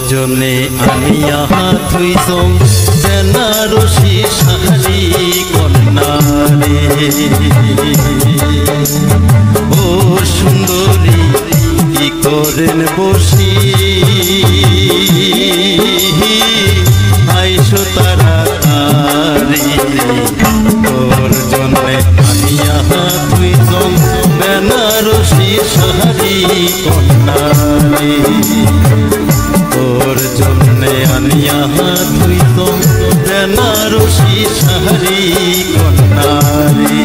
জনে আনিয়া থুইছং বেনারসি শাড়ি কন্যারে ও সুন্দরী কি করেন বসি আইসো তাড়াতাড়ি তোর জনে আনিয়া থুইছং বেনারসি শাড়ি কন্যারে তোর জন্যে আনিয়া থুইছং বেনারসি শাড়ি কন্যারে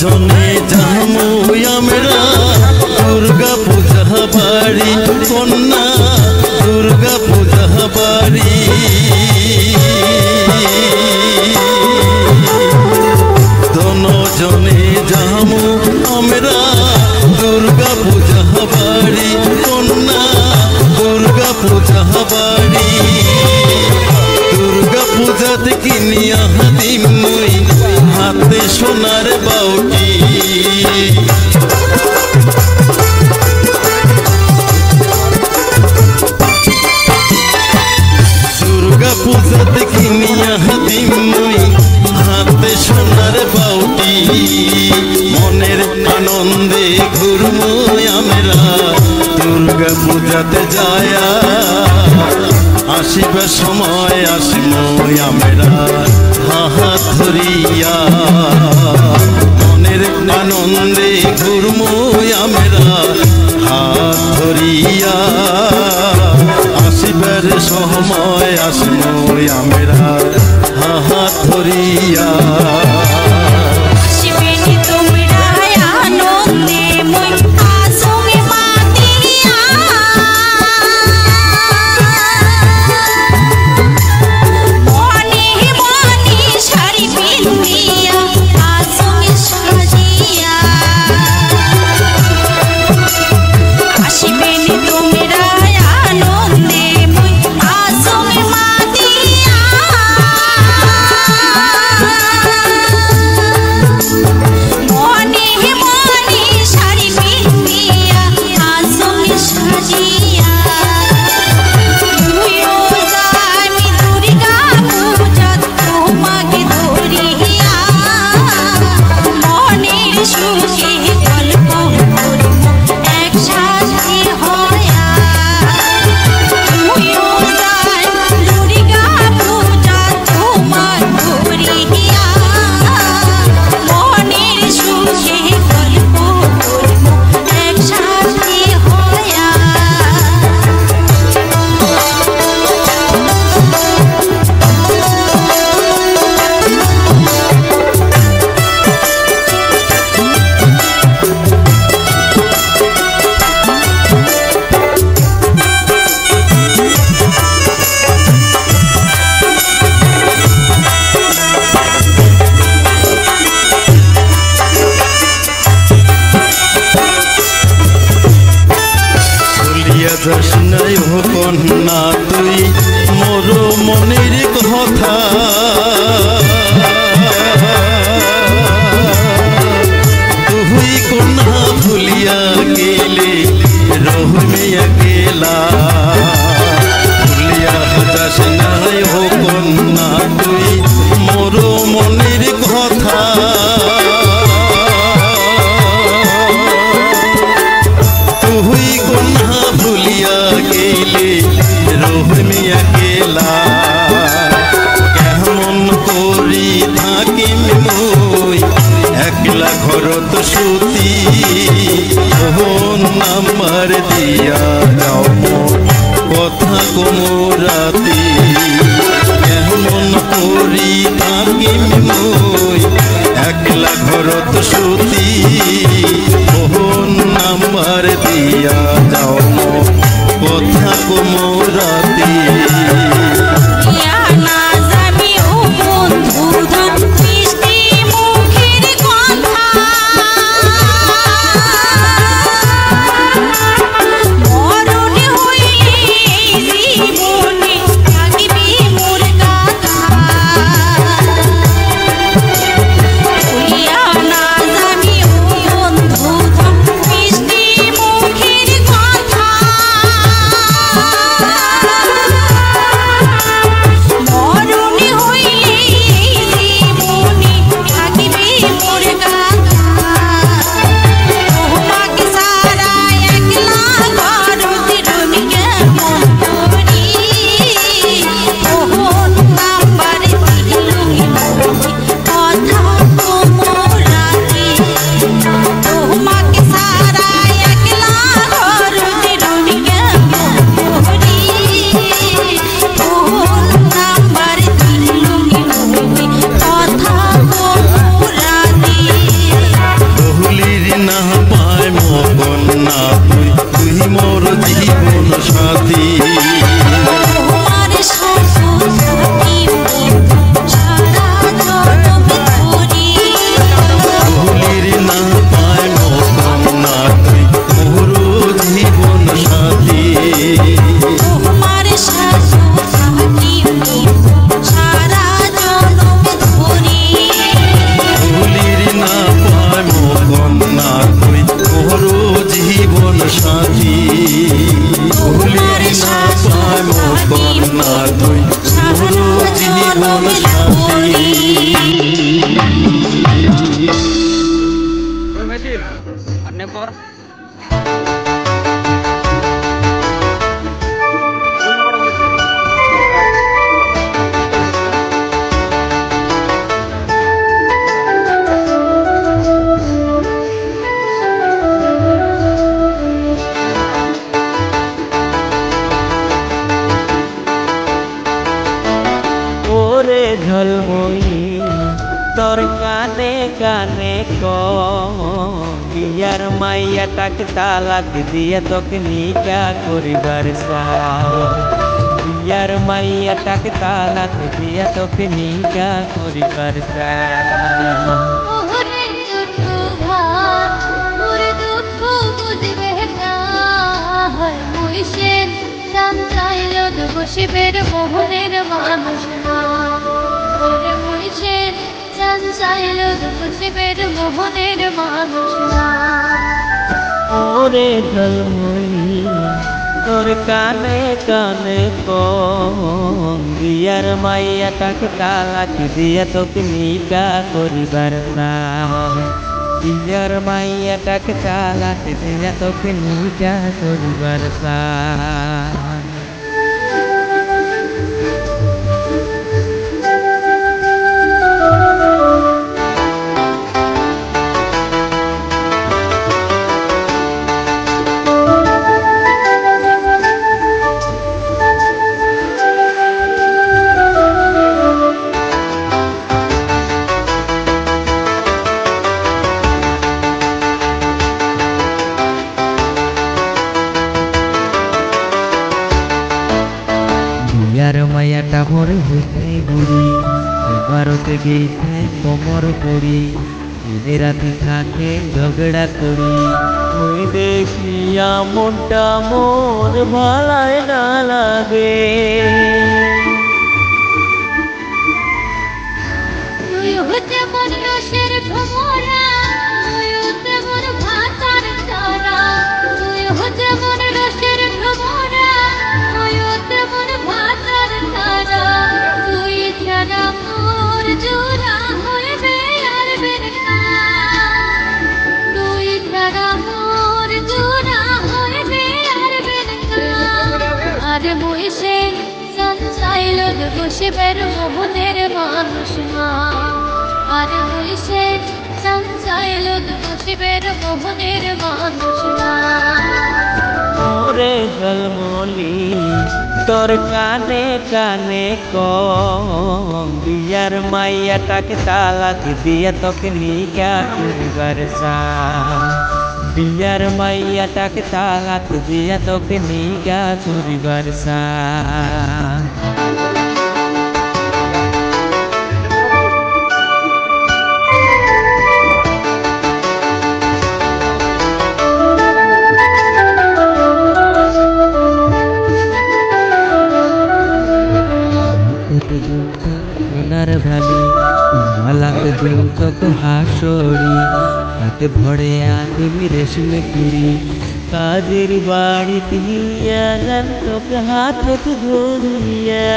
জনে যামু আমরা দুর্গা পূজা বাড়ি কন্যা দুর্গা পূজা বাড়ি জনে যামু আমরা দুর্গা পূজা বাড়ি কন্যা দুর্গা পূজা বাড়ি দুর্গা পূজাতে কিনিয়া দিমুই হাতে সোনার বাউটি দুর্গা পূজাতে কিনিয়া দিমুই হাতে সোনার বাউটি মনের আনন্দে ঘুরমু আমরা দুর্গা পূজাতে যায়া আসিবার সময় আসিমু আমরা হাত ধরিয়া মনের আনন্দে ঘুরমু আমরা হাত ধরিয়া আসিবার সময় আসিমু আমরা হাত ধরিয়া নাই হো কন্যা তুই মোর মনের কথা তুই কন্যা ভুলিয়া গেলে রহমে अकेला ভুলিয়া যাস নাই হো কন্যা তুই মোর মনের কথা একলা ঘরত সুতি ফোন নাম্বার দিয়া যাও কথা কমো রাতি কেমন করি থাকিম মই একলা ঘরত সুতি ফোন নাম্বার দিয়া যাও কথা কমো রাতি ঝলময়ী তোর কানে কানে কিয়ার মাইয়া তাকে তালাক দিয়ে তোকে নিকা করিবার কিয়ার মাইয়া তাকে তালাক দিয়ে তোকে নিকা করিবার শিবের মোহনের মানুষ ওরে মুইছেন চান চাইল শিবের মোহনের মানুষ ওরে ঝলময়ী তোর কানে কানে কিয়ার মাইয়া তাকে তালাক দিয়ে তোকে নিকা করিবার কিয়ার মাইয়া তাকে তালাক দিয়ে তোকে নিকা করিবার यार मायाटा मोर হইতে বুড়ি ভারতে গেছে কোমর পড়ি দিনে রাতে থাকে ঝগড়া করি ওই দেখিয়া মনটা মোর ভালায় না লাগে তুই হতে মন রসের ভমরা তুই হতে মন ভাতার তারা তুই হতে মন রসের ভমরা তুই হতে মন ভাতার তারা তুই ছাড়া মোর জোড়া হইবে আর বেরকা তুই ছাড়া মোর জোড়া হইবে আর বেরকা আরে মুইসে চাইল শিবের মোহনের মানুষ আরে হইছে চাইল নসিবের মোহনের মানুষ না। ওরে ঝলমলি তোর কানে কানে কম বিয়ার মাইয়াটাকে তালাক দিয়া তোকে নিকা করিবার চাই। বিয়ার মাইয়াটাকে তালাক দিয়া তোকে নিকা করিবার চাই। সোনার ভালি মালাতে দিল চোখ হাসরি হাতে ভরে আনিমি রেশমে কুড়ি কাজের বাড়ি দিয়া যান তোকে হাতে ধরিয়া।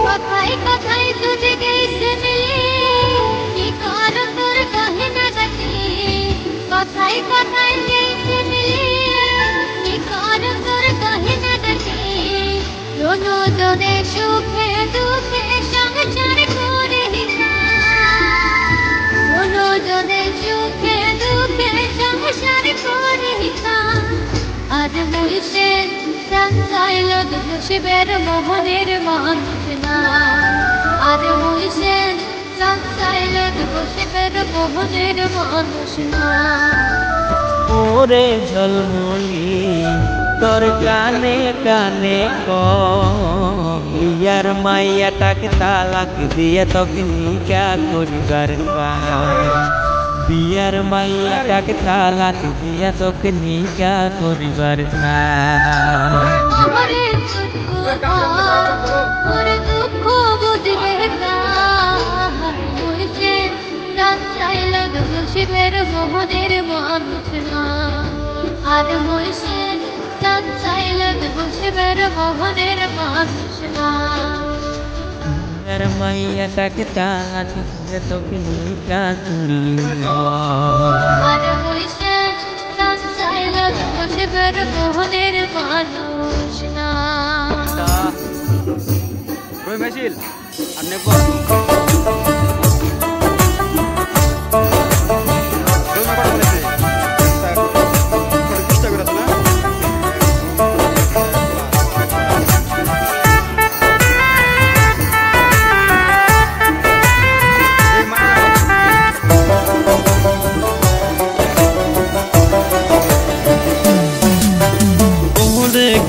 কথায় কথায় তুঝে গেছে মিলে কি কর তোর কহে না ডাকি। কথায় কথায় গেছে মিলে কি কর তোর কহে না ডাকি। দোনো জনে সুখে দুঃখে সংসার করে দোনো জনে সুখে দুঃখে সংসার করে আর মুইসে চাইল নসিবের মোহনের মানুষ না। আর মুইসে চাইল নসিবের মোহনের মানুষ না। ওরে ঝলমলি তোর কানে কানে কম বিয়ার মাইয়াটাকে তালাক দিয়ে তোকে নিকা করিবার চাই। বিয়ার মাইয়াটাকে তালাক দিয়ে তোকে নিকা করিবার চাই। ওরে দুঃখ বুঝবে না মুইসে চাইল নসিবের মোহনের মানুষ না। আর মুইসে চাইল নসিবের মোহনের মানুষ না। বিয়ার মাইয়াটাকে তালাক দিয়ে তোকে নিকা করিবার। আর মুইসে চাইল নসিবের মোহনের মানুষ না। মেশিল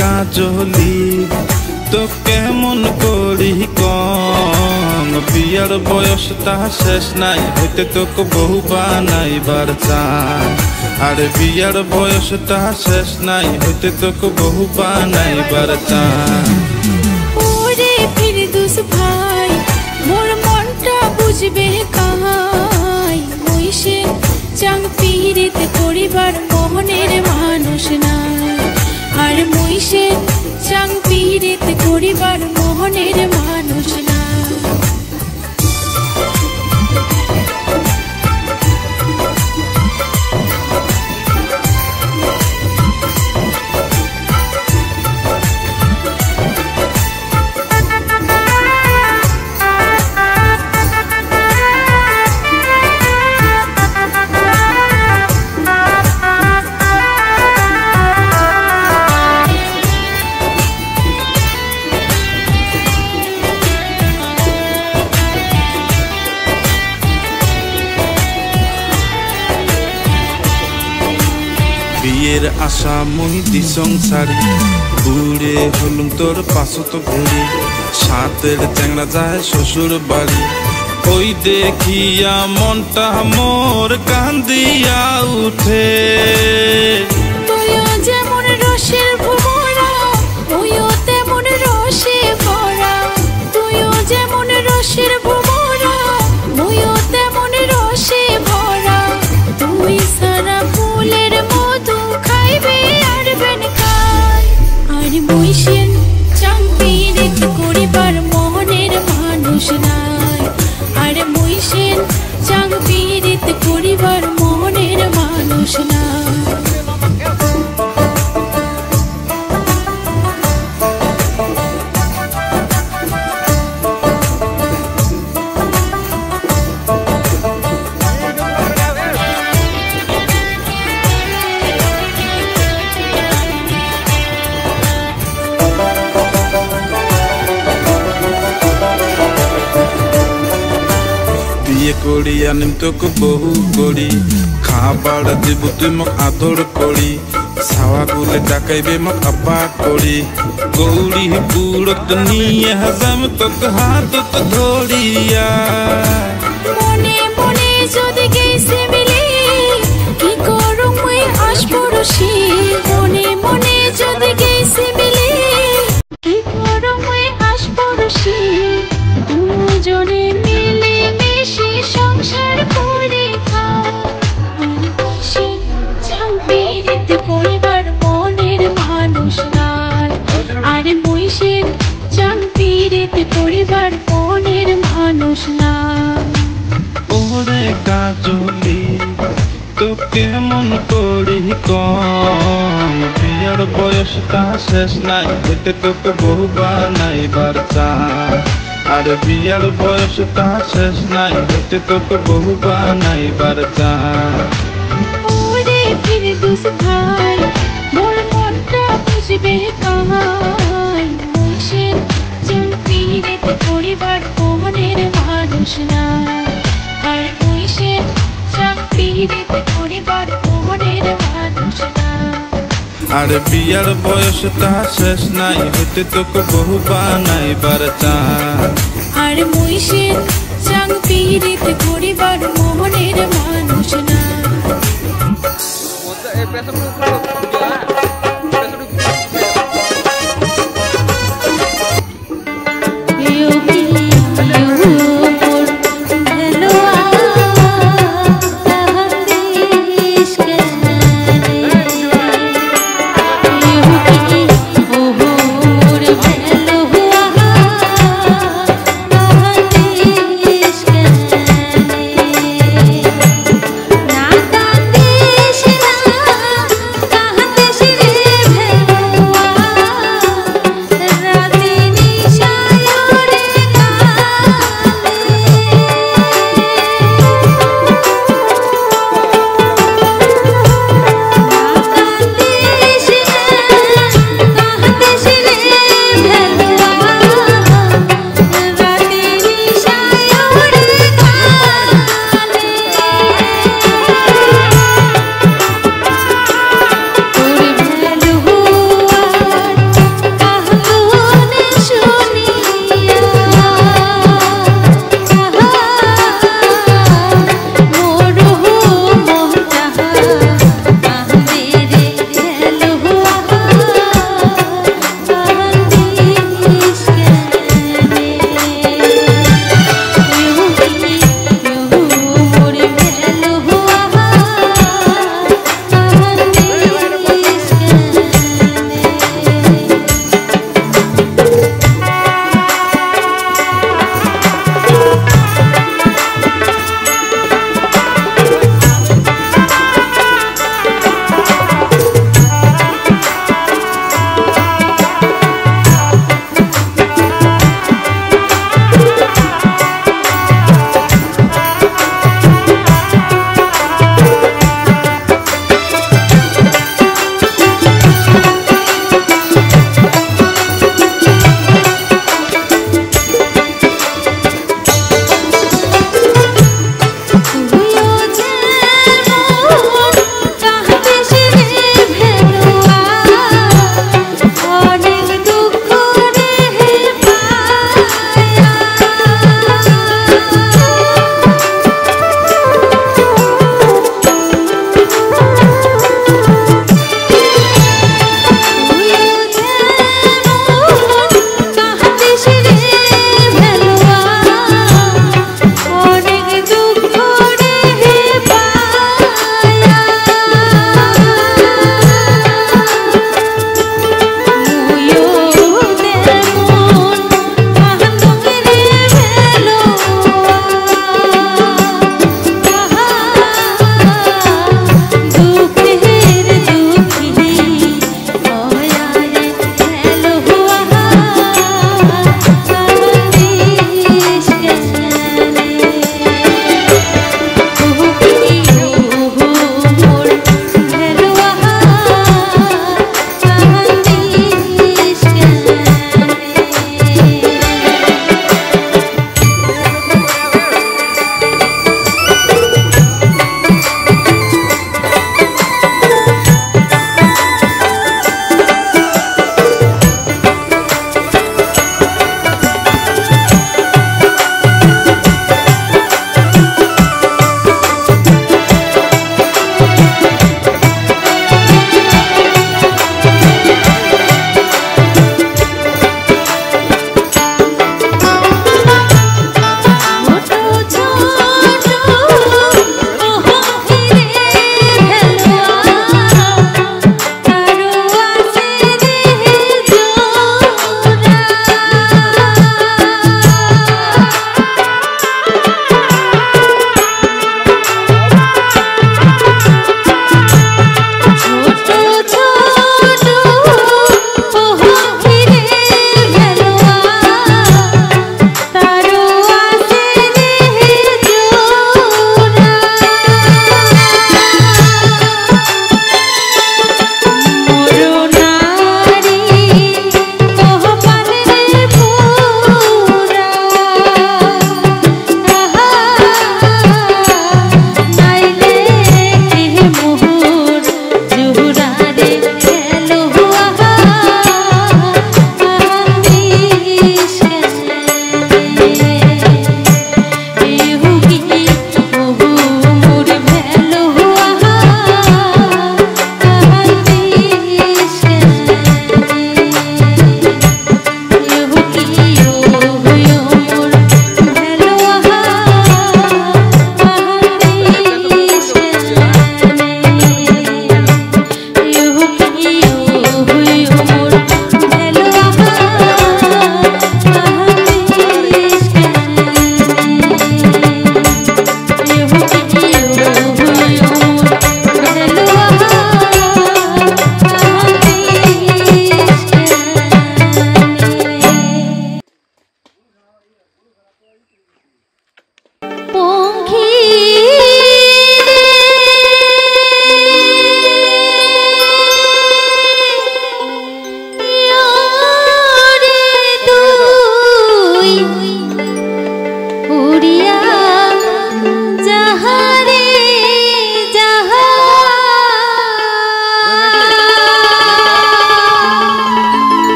কাজলি তো কেমন করি কম বিয়ার বয়সটা শেষ নাই হইতে তোকে বহু বানাইবার চাই। আর বিয়ার বয়সটা শেষ নাই হইতে তোকে বহু বানাইবার চাই। ওরে ফিরদৌস ভাই মোর মনটা বুঝবে কাই। মুইসে চাং পীড়িত করিবার মোহনের মানুষ নাই। আর মুইসে চাং পীড়িত করিবার মোহনের মানুষ না। বিয়ের আশা মহিদি সংসারী ঘুরে হলুম তোর পাশত ঘুরি সাতের চ্যাংড়া যায় শ্বশুর বাড়ি। ওই দেখিয়া মনটা মোর কান্দিয়া উঠে। তুইও যেমন রসের ভরা তুইও তেমন রসে ভরা। তুইও যেমন রসের ভরা তুইও তেমন রসে ভরা। তুই সারা ফুলের মধু খাইবে আর বেন খাই। আর মুইসেন চাং পীড়িত করিবার মোহনের মানুষ নাই। আর মুইসেন চাং পীড়িত করিবার মোহনের মানুষ নাই। বিয়ে করি আনিম তোকে বহু করি খাবার দিব তুই মোক আদর করি ছাওয়া গুলে ডাকাইবে মোক আব্বা করি গৌরী পুরত নিয়ে যাম তোকে হাতত ধরিয়া মনে মনে যদি গেছে মিলে কি করুম মই আশপরশি মনে মনে যদি গেছে মিলে কি করুম মই আশপরশি দুজনে মিলে মিশে সংসার করে খাই চাম্পিরিতে পরিবার মনের মানুষ নাই আরে মহিষের চাম্পিরিতে পরিবার মনের মানুষ নাই ওরে কাজলি তোকে মন করি কম বিয়ার বয়সটা শেষ নাই এতে তোকে বহু বানাইবার চাই আর বিয়ার বয়সটা শেষ নাই এতে তোকে বহু বানাইবার চাই ওরে ফিরে দুস ভাই মোর মনটা বুঝবে কাই মহিষের চাম্পিরিতে পরিবার মনের মানুষ নাই আর মহিষের চাম্পিরিতে পরিবার মনের মানুষ নাই আর বিয়ার বয়সটা শেষ নাই হতে তোকে বহু বানাইবার চাই আর মহিষের চাম্পিরিতে পরিবার মনের মানুষ নাই না কান্দিস না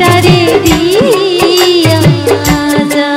মনটারে দিয়া যা।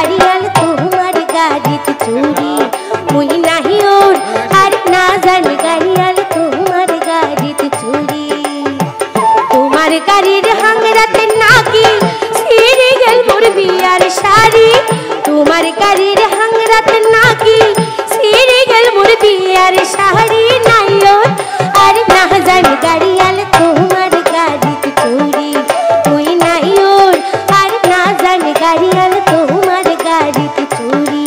গাড়িয়াল তোমার গাড়িতে চুরি মুই নাহি ওর আর না জানি গাড়িয়াল তোমার গাড়িতে চুরি তোমার গাড়ির হাঙ্গরাতে নাকি ছিঁড়ে গেল মোর বিয়ার শাড়ি তোমার গাড়ির হাঙ্গরাতে নাকি ছিঁড়ে গেল মোর বিয়ার শাড়ি নাই ওর আর না জানি গাড়িয়াল তোমার গাড়িতে চুরি মুই নাই ওর আর না জানি গাড়িয়াল তোমার গাড়িতে চুরি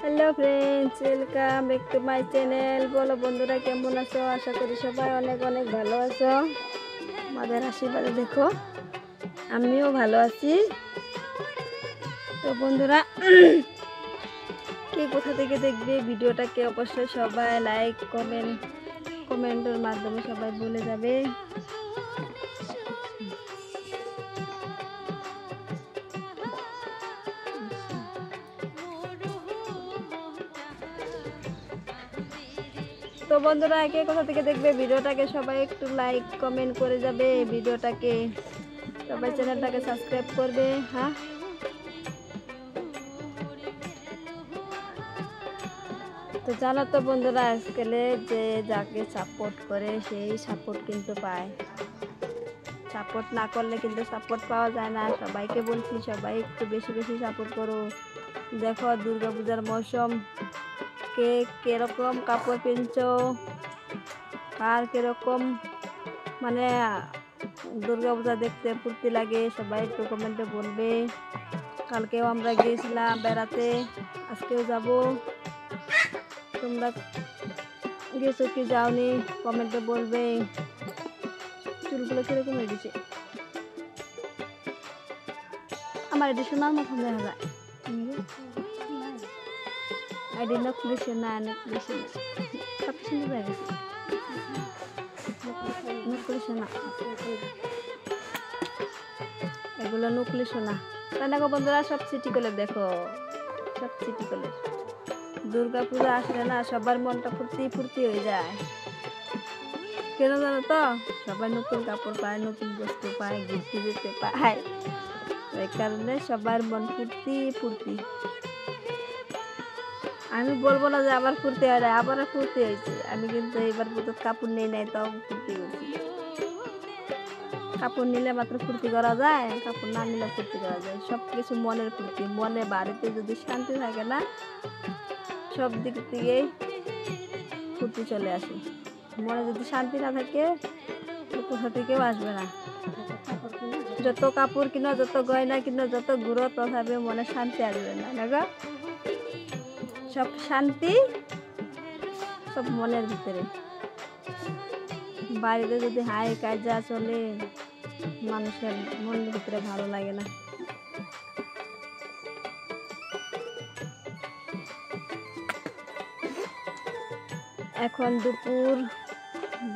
hello friends, welcome back to my channel. বলো বন্ধুরা, কেমন আছো? আশা করি সবাই অনেক অনেক ভালো আছো। আমাদের আশীর্বাদে দেখো আমিও ভালো আছি। তো বন্ধুরা, কে কোথা থেকে দেখবে ভিডিওটাকে অবশ্যই সবাই লাইক কমেন্টের মাধ্যমে সবাই বলে যাবে। তো বন্ধুরা, কে কোথা থেকে দেখবে ভিডিওটাকে সবাই একটু লাইক কমেন্ট করে যাবে। ভিডিওটাকে সবাই চ্যানেলটাকে সাবস্ক্রাইব করবে। হ্যাঁ, তো জানো তো বন্ধুরা, আজকালে যে যাকে সাপোর্ট করে সেই সাপোর্ট কিন্তু পায়। সাপোর্ট না করলে কিন্তু সাপোর্ট পাওয়া যায় না। সবাইকে বলছি, সবাই একটু বেশি বেশি সাপোর্ট করো। দেখো দুর্গাপূজার মৌসুম, কে কিরকম কাপড় কিনছো, আর কিরকম মানে দুর্গাপূজা দেখতে ফুর্তি লাগে, সবাই একটু কমেন্টে বলবে। কালকেও আমরা গিয়েছিলাম বেড়াতে, আজকেও যাব। তোমরা গেছো কি যাওনি কমেন্টে বলবে। চুলগুলো কিরকম হয়ে গেছে আমার, এটি শোনার মতন দেখা যায়। আইডি নকলি সোনা, নকলি সোনা সব সুন্দর হয়ে গেছে। নকলি সোনা, এগুলো নকলি সোনা। তাই না গো বন্ধুরা? সব সিটি কলের দেখো, সব সিটি কলের। দুর্গা পূজা আসলে না সবার মনটা ফুর্তি ফুর্তি হয়ে যায়। কেন জানো তো সবাই নতুন কাপড় পায়, নতুন বস্তু পায়, ঘুরতে যেতে পায়, এই কারণে সবার মন ফুর্তি ফুর্তি। আমি বলবো না যে আবার ফুর্তি হয় না, আবারও ফুর্তি হয়েছে। আমি কিন্তু এবার পুজোর কাপড় নেই নাই, তাও ফুর্তি করছি। কাপড় নিলে মাত্র ফুর্তি করা যায়, কাপড় না নিলে ফুর্তি করা যায়। সব কিছু মনের ফুর্তি। মনে বাড়িতে যদি শান্তি থাকে না, সব দিক থেকেই ফুর্তি চলে আসে। মনে যদি শান্তি না থাকে, কোথা থেকেও আসবে না। যত কাপড় কিনো, যত গয়না কিনো, যত ঘুরো, তথাপি মনে শান্তি আসবে না, না গো? সব শান্তি সব মনের ভিতরে। বাড়িতে যদি হাই কাজা চলে, মানুষের মনের ভিতরে ভালো লাগে না। এখন দুপুর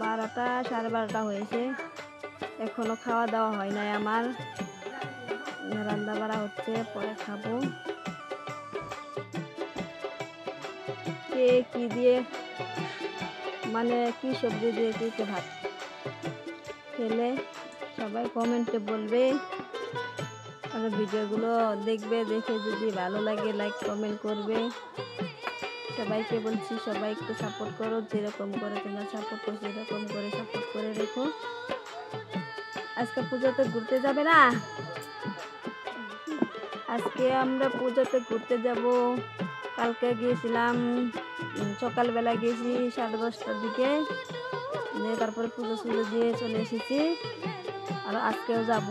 12টা, 12:30 হয়েছে, এখনো খাওয়া দাওয়া হয় নাই আমার। রান্না বাড়া হচ্ছে, পরে খাবো। কে কি দিয়ে, মানে কি সবজি দিয়ে কি ভাত খেলে সবাই কমেন্টে বলবে, আর ভিডিওগুলো দেখবে, দেখে যদি ভালো লাগে লাইক কমেন্ট করবে। সবাইকে বলছি সবাই একটু সাপোর্ট করো, যেরকম করে তোমরা সাপোর্ট করছো এরকম করে সাপোর্ট করে রেখো। আজকে পুজোতে ঘুরতে যাবে না? আজকে আমরা পুজোতে ঘুরতে যাব। কালকে গিয়েছিলাম, সকালবেলা গিয়েছি 10:30টার দিকে, তারপরে পুজো সুজো দিয়ে চলে এসেছি। আর আজকেও যাব।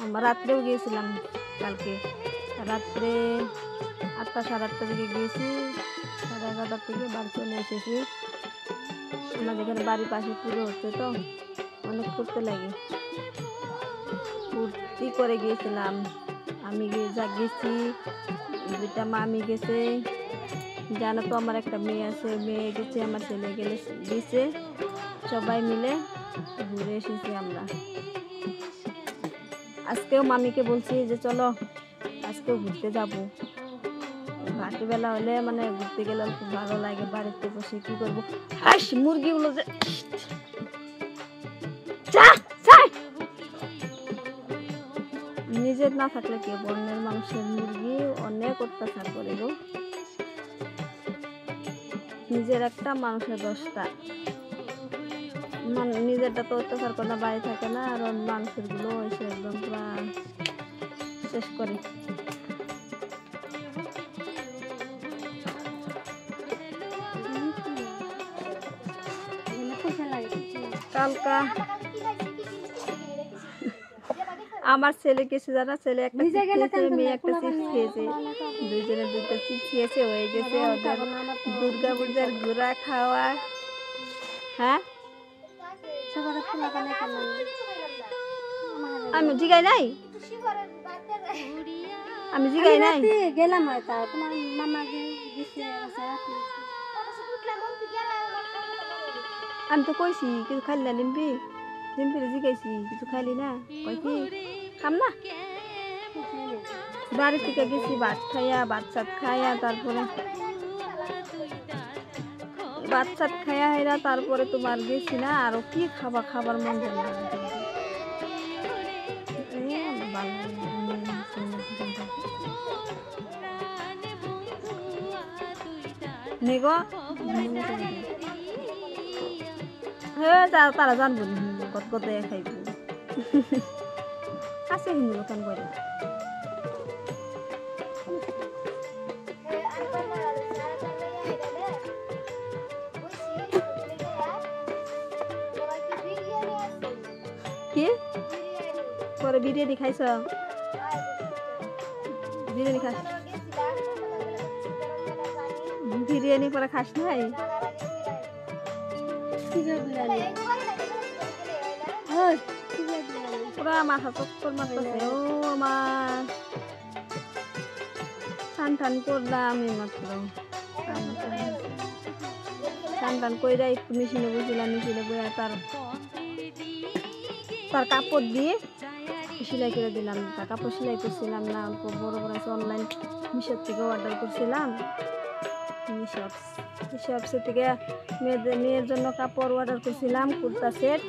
আমরা রাত্রেও গিয়েছিলাম, কালকে রাত্রে 8টা, 8:30টার দিকে গিয়েছি, 11:30টার থেকে বাড়ি চলে এসেছি। আমাদের এখানে বাড়ির পাশে পুজো হচ্ছে তো অনেক করতে লাগে, ফুর্তি করে গিয়েছিলাম। আমি গেছি, 2টা মামি গেছে, জানো তো আমার একটা মেয়ে আছে, মেয়ে গেছে, আমার ছেলে গেছে, সবাই মিলে ঘুরে এসেছি আমরা। আজকেও মামিকে বলছি যে চলো আজকেও ঘুরতে যাবো। রাত্রিবেলা হলে মানে ঘুরতে গেলে খুব ভালো লাগে। বাড়িতে বসে কি করবো, হাস মুরগিগুলো যে নিজের না থাকলে কি বন্যের মানুষের মুরগি অনেক অত্যাচার করে গো। নিজের একটা মানুষের 10টা, নিজেরটা তো অত্যাচার করে না, বাড়ি থাকে না, আর মানুষের গুলো এসে একদম পুরা শেষ করে। কালকা আমার ছেলে গেছে, যারা ছেলে একটা মেয়ে একটা চিপস খেয়েছে, দুইজনে 2টা চিপস খেয়েছে, হয়ে গেছে ওদের দুর্গা পূজার ঘোরা খাওয়া। হ্যাঁ আমি জিগাই নাই, আমি জিগাই নাই, গেলাম আমি তো কইছি কিছু খাইলি না। লিম্পিরে জিগাইছি কিছু খাইলি না, কই কি খাম না। বাড়ি থেকে গেছি ভাত খাইয়া, তারপরে ভাত খাইয়া হেরা, তারপরে তোমার গেছি না, আরো কি খাবার মন যায় না। নেগো তারা জানবো কত কত খাইব, কাছে হিন্দু দোকান করে। কি পরে বিরিয়ানি খাইছ? বিরিয়ানি খাস? বিরিয়ানি পরে খাস নাই? পুরা মাথা চক্কর মারতেছে। ও আমার টান করলাম আমি মাত্র, টান কইরা একটু মেশিনে বসিলাম, মেশিনে বইয়া তার কাপড় দিয়ে সেলাই করে দিলাম। তার কাপড় সেলাই করছিলাম না, অল্প বড় বড় আছে, অনলাইন মিশোর থেকে অর্ডার করছিলাম, শপসের থেকে মেয়ের জন্য কাপড় অর্ডার করছিলাম, কুর্তা সেট।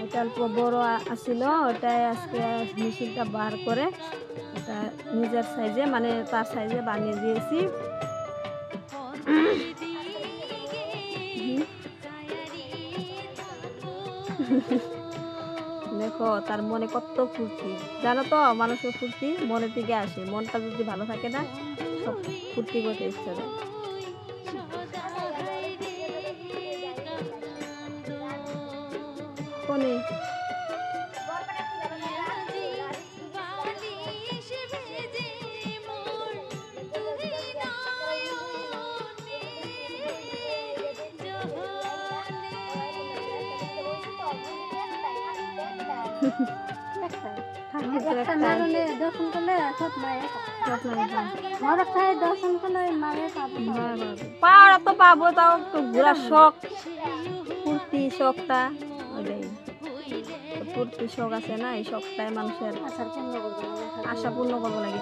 এটা অল্প বড় আসছিল, ওটাই আজকে মেশিনটা বার করে এটা নিজের সাইজে মানে তার সাইজে বানিয়ে দিয়েছি। দেখো তার মনে কত ফুর্তি, জানো তো মানুষের ফুর্তি মনে থেকে আসে, মনটা যদি ভালো থাকে না সব ফুর্তি করতে ইচ্ছা করে। কোনে পাওয়ার তো পাবো, তাও একটু ঘোরার শখ, ফুর্তি শখটা ওইটাই, ফুর্তি শখ আছে না, এই শখটাই মানুষের আশা পূর্ণ করবো লাগে।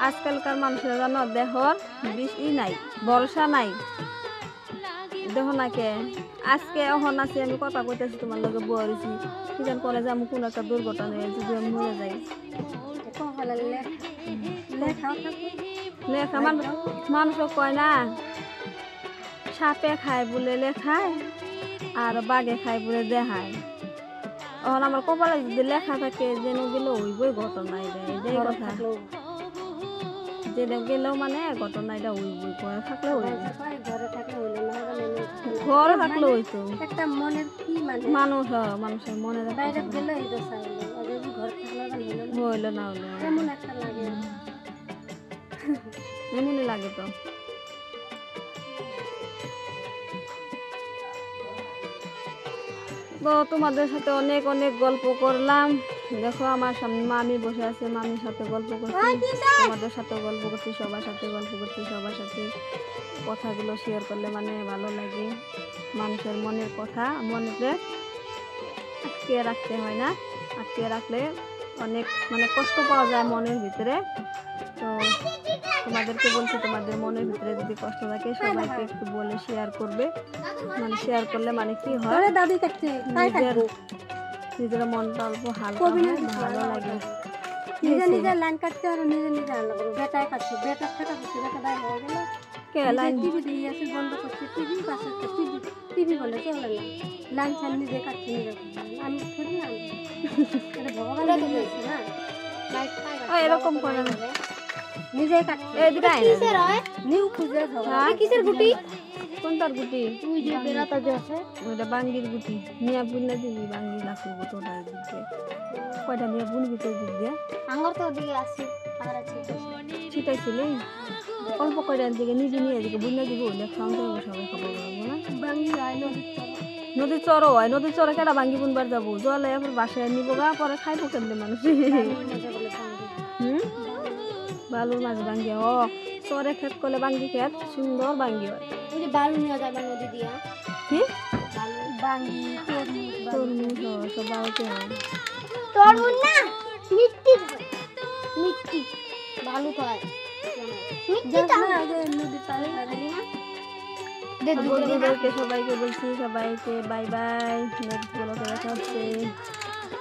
আজকালকার মানুষের জানো দেহর বেশি নাই, ভরসা নাই, দেখো না কে আজকে এখন আছি আমি কথা কইতেছি তোমার লগে বলেছি কিজান করে যে আমি কোনো একটা দুর্ঘটনা যদি আমি মরে যাই। লেখা মানুষ কয় না সাপে খায় বলে লেখায় আর বাঘে খায় বলে দেখায়। এখন আমার কপালে যদি লেখা থাকে যেন গেল ওইবই ঘটনা, এটাই কথা, যেটা গেলেও মানে ঘটনা এটা ওইবই, ঘরে থাকলে ঘরে থাকলে হইতো একটা মনের কি মানে মানুষ মানুষের মনে হইলো না হলে এমনই লাগে। তো তোমাদের সাথে অনেক অনেক গল্প করলাম। দেখো আমার সামনে মামি বসে আছে, মামির সাথে গল্প করছি, তোমাদের সাথে গল্প করছি, সবার সাথে গল্প করছি, সবার সাথে কথাগুলো শেয়ার করলে মানে ভালো লাগে। মানুষের মনের কথা মনেতে আটকে রাখতে হয় না, আটকে রাখলে অনেক মানে কষ্ট পাওয়া যায় মনের ভিতরে। তো তোমাদেরকে বলছি তোমাদের মনের ভিতরে যদি কষ্ট থাকে সবাইকে একটু বলে শেয়ার করবে, মানে শেয়ার করলে মানে কি হয় নিজের মনটা অল্প হালকা ভালো লাগে। নিজে নিজে লাইন কাটতে আর নিজে নিজে আলাদা করো, বেটায় কাটছে, বেটার টাকা করছে, বেটা বাইরে হয়ে গেল কে লাইন টিভি দিয়ে আসে বন্ধ করছে, টিভি পাশে টিভি বলে চলে না, লাইন ছাড় নিজে কাটছে নিজে, আমি থরি না ভগবান দিয়েছে না এরকম করে না নিজে কাটছে। নিউ খুঁজে কিসের গুটি? কোনটার গুটি? ওইটা বাঙ্গির গুটি, নিয়া বুননা দিবি বাঙ্গি লাখু গোটা দিকে কয়টা নিয়ে বুনবি তোর দিক দিয়ে আমার তো দিকে আসি আর আছে ছিটাইছিলি অল্প কয়টা দিকে নিজে নিয়ে এদিকে বুননা দিব, হইলে খাওয়া যাবো, সবাই খাবো না। বাঙ্গি হয় নদীর চরও হয়, নদীর চরে কেটা বাঙ্গি বুনবার যাবো, জলে এবার বাসায় নিবো গা, পরে খাইবো কেমনি মানুষ। বালুর মাছ বাঙ্গি ও চরে খেত করলে বাঙ্গি খেত সুন্দর বাঙ্গি হয়। বালু নিয়ে যাবে নদী দিয়া কি বাঙ্গি তরমুজ সব বাড়িতে হয়। তরমুজ না মিষ্টি মিষ্টি বালু খায় বন্ধুদেরকে সবাইকে বলছি, সবাইকে বাই বাই, নেক্সট ব্লগে দেখা হচ্ছে।